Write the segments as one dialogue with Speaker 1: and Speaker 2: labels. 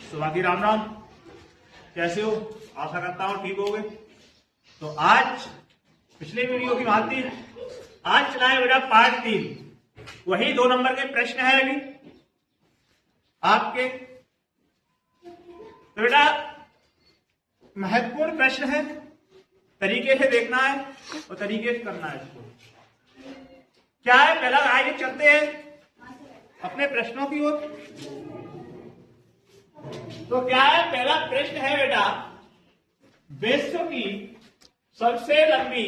Speaker 1: सुबह की राम राम। कैसे हो? आशा करता हूं ठीक होगे। तो आज पिछले वीडियो की भांति आज चला है बेटा पार्ट 3। वही 2 नंबर के प्रश्न है अभी आपके। तो बेटा महत्वपूर्ण प्रश्न है, तरीके से देखना है और तरीके से करना है इसको। क्या है पहला, आगे चलते हैं अपने प्रश्नों की ओर। तो क्या है पहला प्रश्न है बेटा, विश्व की सबसे लंबी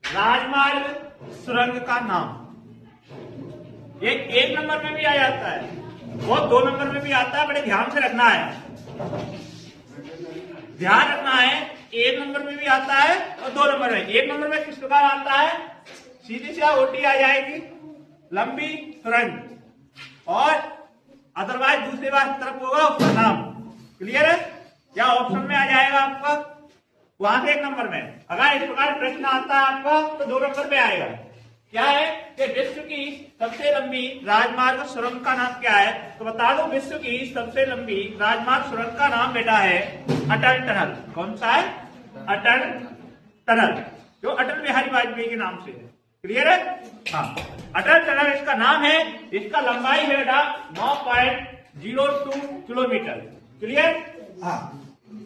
Speaker 1: राजमार्ग सुरंग का नाम। ये 1 नंबर में भी आ जाता है और 2 नंबर में भी आता है। बड़े ध्यान से रखना है, ध्यान रखना है। 1 नंबर में भी आता है और 2 नंबर में। 1 नंबर में किस प्रकार आता है, सीधी सी ओटी आ जाएगी, लंबी सुरंग, और अदरवाइज दूसरी बार तरफ होगा उसका नाम। क्लियर है? क्या ऑप्शन में आ जाएगा आपका, वहां से 1 नंबर में। अगर इस प्रकार प्रश्न आता है आपका तो 2 नंबर में आएगा। क्या है कि विश्व की सबसे लंबी राजमार्ग सुरंग का नाम क्या है? तो बता दो, विश्व की सबसे लंबी राजमार्ग सुरंग का नाम बेटा है अटल टनल। कौन सा है? अटल टनल, जो अटल बिहारी वाजपेयी के नाम से है। क्लियर है? हाँ, अटल टनल इसका नाम है। इसका लंबाई है बेटा 9.02 किलोमीटर। क्लियर? हाँ।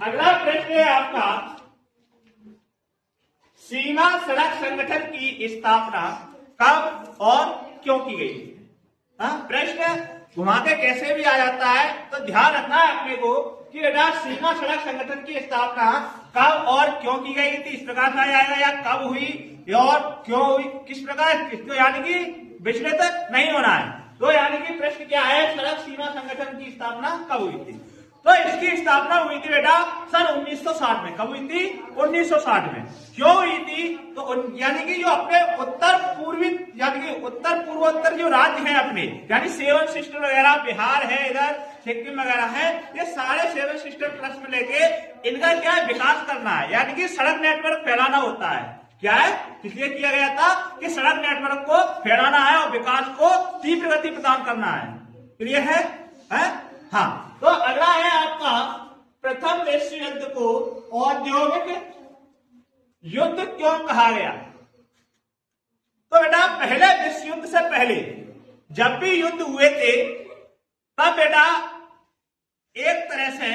Speaker 1: अगला प्रश्न है आपका, सीमा सड़क संगठन की स्थापना कब और क्यों की गई? हाँ, प्रश्न घुमा के कैसे भी आ जाता है, तो ध्यान रखना है अपने को कि बेटा सीमा सड़क संगठन की स्थापना कब और क्यों की गई थी। इस प्रकार से आ जाएगा, या कब हुई और क्यों हुई, किस प्रकार, किसको, यानी कि विचलित नहीं होना है। तो यानी कि प्रश्न क्या है, सड़क सीमा संगठन की स्थापना कब हुई थी? तो इसकी स्थापना हुई थी बेटा सन 1960 में। कब हुई थी? 1960 में। क्यों हुई थी? तो यानी कि जो अपने उत्तर पूर्वी, यानी कि उत्तर पूर्वोत्तर जो राज्य हैं अपने, यानी 7 सिस्टर वगैरह, बिहार है, इधर सिक्किम वगैरह है, ये सारे 7 सिस्टर प्लस में लेके इनका क्या है, विकास करना है। यानी कि सड़क नेटवर्क फैलाना होता है। क्या है, इसलिए किया गया था कि सड़क नेटवर्क को फैलाना है और विकास को तीव्र गति प्रदान करना है। क्लियर है? हाँ। तो अगला है आपका, प्रथम विश्व युद्ध को औद्योगिक युद्ध क्यों कहा गया? तो बेटा पहले विश्व युद्ध से पहले जब भी युद्ध हुए थे, तब बेटा एक तरह से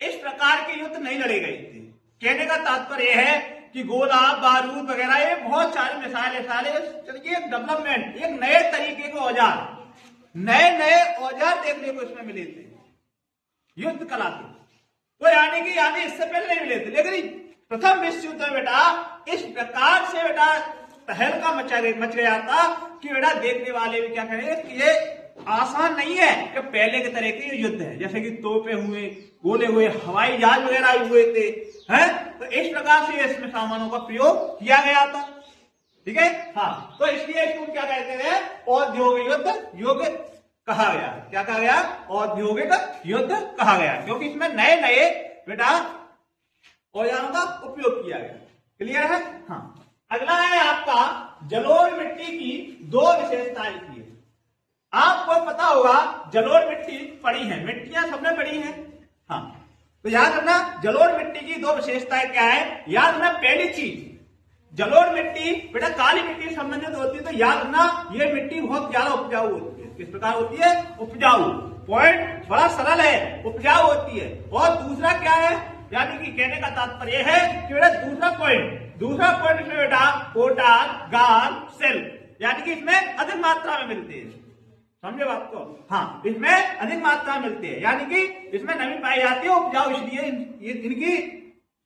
Speaker 1: इस प्रकार के युद्ध नहीं लड़े गए थे। कहने का तात्पर्य है कि गोला बारूद वगैरह, ये बहुत सारे मिसाइल चलिए, एक डेवलपमेंट, एक नए तरीके के औजार, नए औजार देखने को इसमें मिले थे युद्ध कला के। तो यानी इससे पहले नहीं मिले थे, लेकिन प्रथम विश्व युद्ध में बेटा इस प्रकार से बेटा तहलका मच गया था कि बेटा देखने वाले भी क्या कहेंगे कि ये आसान नहीं है कि पहले के तरह के युद्ध है, जैसे कि तोपे हुए, गोले हुए, हवाई जहाज वगैरह हुए थे, हैं? तो इस प्रकार से इसमें सामानों का प्रयोग किया गया था। ठीक है? हाँ। तो इसलिए इसको क्या कहते हैं, औद्योगिक युद्ध कहा गया। क्या कहा गया? औद्योगिक युद्ध कहा गया, क्योंकि इसमें नए बेटा औजारों का उपयोग किया गया। क्लियर है? हाँ। अगला है आपका, जलोढ़ मिट्टी की 2 विशेषताएं लिखिए। आपको पता होगा जलोढ़ मिट्टी पड़ी है, मिट्टियां सबने पड़ी हैं। हाँ, तो याद रखना जलोढ़ मिट्टी की 2 विशेषताएं क्या है। याद रखना पहली चीज, जलोढ़ मिट्टी बेटा काली मिट्टी से संबंधित होती है। तो याद रखना ये मिट्टी बहुत ज्यादा उपजाऊ होती है। किस प्रकार होती है? उपजाऊ। पॉइंट बड़ा सरल है, उपजाऊ होती है। और दूसरा क्या है, यानी कि कहने का तात्पर्य है कि बेटा दूसरा पॉइंट इसमें बेटा पोटाश, गाल, सेल, यानी कि इसमें अधिक मात्रा में मिलती है। समझे बात को? हाँ, इसमें अधिक मात्रा में मिलती है, यानी कि इसमें नमी पाई जाती है, उपजाऊ, इसलिए इनकी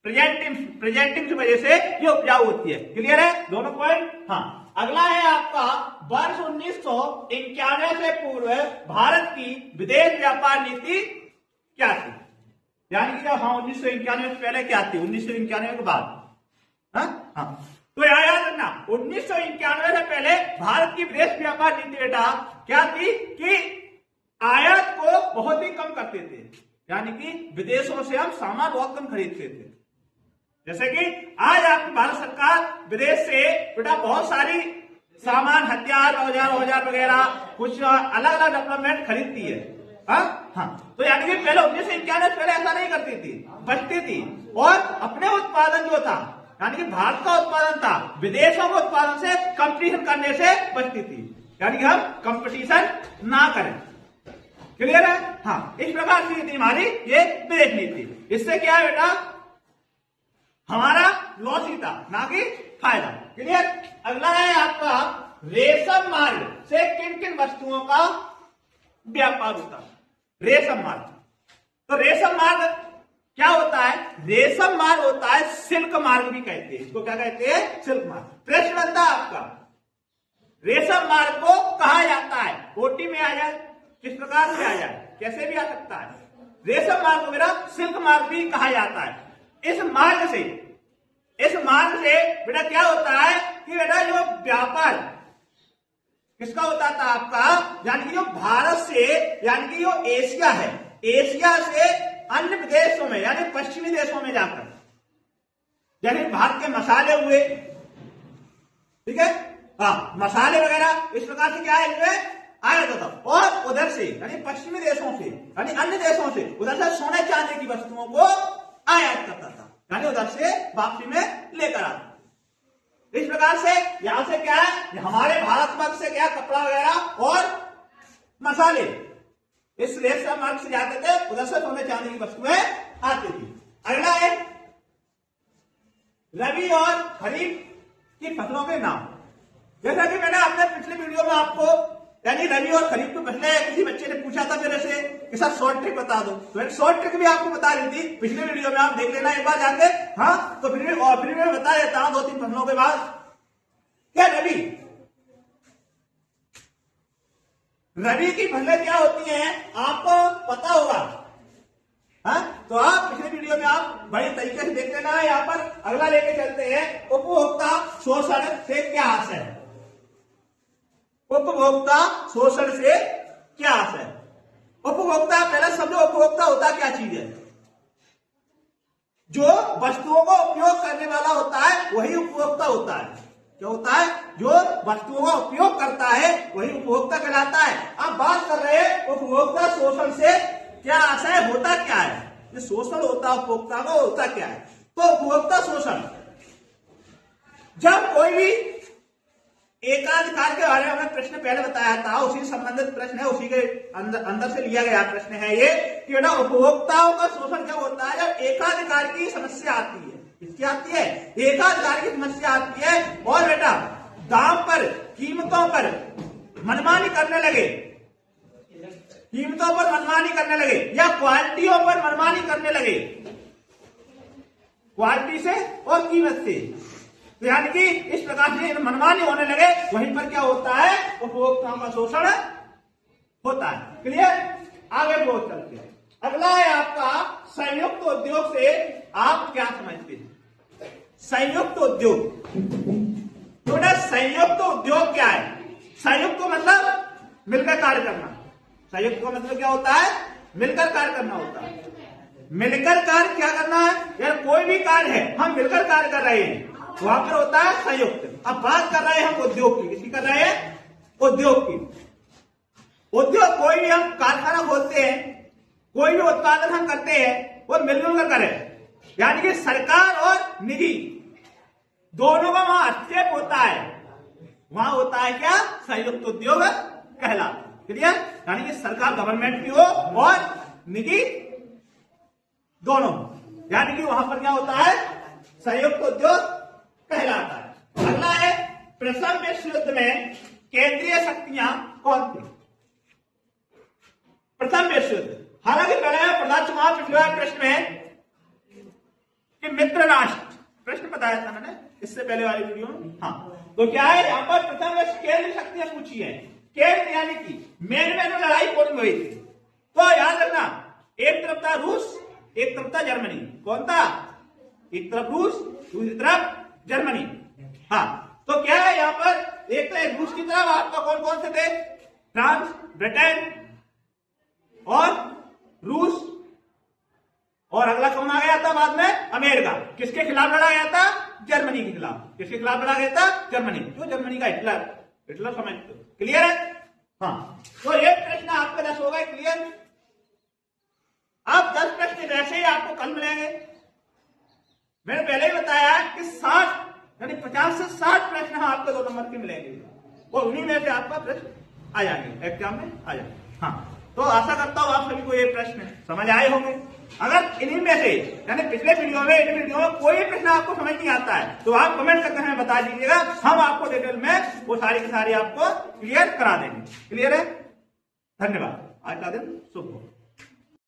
Speaker 1: प्रेजेंटिंग की वजह से ये उपजाऊ होती है। क्लियर है? दोनों पॉइंट। हाँ। अगला है आपका, वर्ष 1991 से पूर्व भारत की विदेश व्यापार नीति क्या थी? यानी कि जब 1991 से पहले क्या थी, 1991 के बाद। हाँ। तो याद रखना 1991 से पहले भारत की विदेश व्यापार नीति बेटा क्या थी कि आयात को बहुत ही कम करते थे, यानी कि विदेशों से हम सामान बहुत कम खरीदते थे। जैसे कि आज आपकी भारत सरकार विदेश से बेटा बहुत सारी सामान, हथियार, औजार वगैरह कुछ अलग अलग डेवलपमेंट खरीदती है। हाँ, तो यानी कि पहले 1991 पहले ऐसा नहीं करती थी, बचती थी और अपने उत्पादन जो था यानी कि भारत का उत्पादन था विदेशों के उत्पादन से कंपटीशन करने से बचती थी, यानी कि हम कंपटीशन ना करें। क्लियर है? हाँ, इस प्रकार की थी हमारी ये विदेश नीति। इससे क्या है बेटा, हमारा लॉस ही था ना कि फायदा। क्लियर? अगला है आपका रेशम मार्ग से किन किन वस्तुओं का व्यापार होता है। रेशम मार्ग, तो रेशम मार्ग क्या होता है? रेशम मार्ग होता है सिल्क मार्ग भी कहते हैं इसको। क्या कहते हैं? सिल्क मार्ग। प्रश्न बनता है आपका, रेशम मार्ग को कहा जाता है? ओटी में आ जाए, किस प्रकार से आ जाए, कैसे भी आ सकता है। रेशम मार्ग को मेरा सिल्क मार्ग भी कहा जाता है। इस मार्ग से बेटा क्या होता है कि बेटा जो व्यापार किसका होता था आपका, यानी कि जो भारत से यानी कि जो एशिया है, एशिया से अन्य देशों में यानी पश्चिमी देशों में जाकर, जैसे भारत के मसाले हुए, ठीक है, हाँ, मसाले वगैरह इस प्रकार से क्या है आया जाता था। और उधर से यानी पश्चिमी देशों से यानी अन्य देशों से उधर से सोने चांदी की वस्तुओं को आयात करता था, यानी उधर से वापसी में लेकर आता। इस प्रकार से यहां से क्या है, हमारे भारत वर्ग से क्या कपड़ा वगैरह और मसाले इस रेशम मार्ग से जाते थे, उधर से सोने चांदी की वस्तुएं आती थी। अगला है रबी और खरीफ की फसलों के नाम। जैसा कि मैंने अपने पिछले वीडियो में आपको यानी रबी और खरीफ को पहले किसी बच्चे ने पूछा था मेरे से कि सर शॉर्ट ट्रिक बता दो, तो एक शॉर्ट ट्रिक भी आपको बता रही थी पिछले वीडियो में, आप देख लेना एक बार जाके। हाँ, तो फिर मैं बता देता हूं 2-3 फसलों के बाद। क्या रबी की फसलें क्या होती हैं आपको पता होगा। हाँ, तो आप पिछले वीडियो में आप बड़े तरीके से देख लेना है। यहाँ पर अगला लेके चलते हैं, उपभोक्ता शोषण से क्या आशय है। उपभोक्ता शोषण से क्या आशय है? उपभोक्ता, पहले समझो उपभोक्ता होता क्या चीज है। जो वस्तुओं को उपयोग करने वाला होता है वही उपभोक्ता होता है। क्या होता है? जो वस्तुओं का उपयोग करता है वही उपभोक्ता कहलाता है। अब बात कर रहे हैं उपभोक्ता शोषण से क्या आशय, होता क्या है, ये शोषण होता है उपभोक्ता का, होता क्या है। तो उपभोक्ता शोषण, जब कोई भी एकाधिकार के बारे में हमने प्रश्न पहले बताया था, उसी संबंधित प्रश्न है, उसी के अंदर से लिया गया प्रश्न है ये कि बेटा उपभोक्ताओं का शोषण क्या होता है जब एकाधिकार की समस्या आती है। किसकी आती है? एकाधिकार की समस्या आती है और बेटा दाम पर, कीमतों पर मनमानी करने लगे, कीमतों पर मनमानी करने लगे या क्वालिटियों पर मनमानी करने लगे, क्वालिटी से और कीमत से, तो यानी कि इस प्रकार से मनमानी होने लगे, वहीं पर क्या होता है, उपभोक्ताओं का शोषण होता है। क्लियर? आगे बहुत चलते हैं। अगला है आपका संयुक्त उद्योग से आप क्या समझते हैं? संयुक्त उद्योग, तो बेटा संयुक्त उद्योग क्या है? संयुक्त को मतलब मिलकर कार्य करना। संयुक्त का मतलब क्या होता है? मिलकर कार्य करना होता है। मिलकर कार्य क्या करना है? यार कोई भी कार्य है हम मिलकर कार्य कर रहे हैं, वहां पर होता है संयुक्त। अब बात कर रहे हैं हम उद्योग की, किसकी कर रहे हैं? उद्योग की। उद्योग कोई भी हम कारखाना खोलते हैं, कोई भी उत्पादन हम करते हैं, वो मिलजुल कर करें, यानी कि सरकार और निजी दोनों का वहां हस्तक्षेप होता है, वहां होता है क्या? संयुक्त उद्योग कहलाता। क्लियर? यानी कि सरकार गवर्नमेंट की हो और निजी दोनों, यानी कि वहां पर क्या होता है? संयुक्त उद्योग कहलाता है। अगला है प्रथम विश्व युद्ध में केंद्रीय शक्तियां कौन थी? प्रथम विश्व युद्ध, हालांकि पहले पता चुनाव पिछले प्रश्न में कि मित्र राष्ट्र प्रश्न बताया था मैंने इससे पहले वाली वीडियो में। हाँ, तो क्या है यहाँ पर प्रथम विश्व केंद्रीय शक्तियां पूछी है। केंद्र यानी कि मेन में लड़ाई कौन में हुई थी? तो याद रखना, एक तरफ था रूस, एक तरफ था जर्मनी। कौन था? एक तरफ रूस, दूसरी तरफ जर्मनी। हाँ, तो क्या है यहाँ पर, एक तो रूस की तरफ आपका कौन कौन से थे? फ्रांस, ब्रिटेन और रूस, और अगला कौन आ गया था बाद में? अमेरिका। किसके खिलाफ लड़ा गया था? जर्मनी के खिलाफ। किसके खिलाफ लड़ा गया था? जर्मनी। जो जर्मनी का हिटलर समझते हो। क्लियर है? हाँ, तो एक प्रश्न आपका 10 हो गए। क्लियर? कल मिलेंगे। मैंने पहले ही बताया कि 60 यानी 50 से 60 प्रश्न आपको 2 नंबर के मिलेंगे और उन्हीं में से आपका प्रश्न आ जाएंगे, एग्जाम में आ जाएंगे। हाँ, तो आशा करता हूं आप सभी को ये प्रश्न समझ आए होंगे। अगर इन्हीं में से यानी पिछले वीडियो में इन वीडियो में कोई प्रश्न आपको समझ नहीं आता है तो आप कमेंट करके हमें बता दीजिएगा, हम आपको डिटेल में वो सारी की सारी आपको क्लियर करा देंगे। क्लियर है? धन्यवाद। आज का दिन शुभ हो।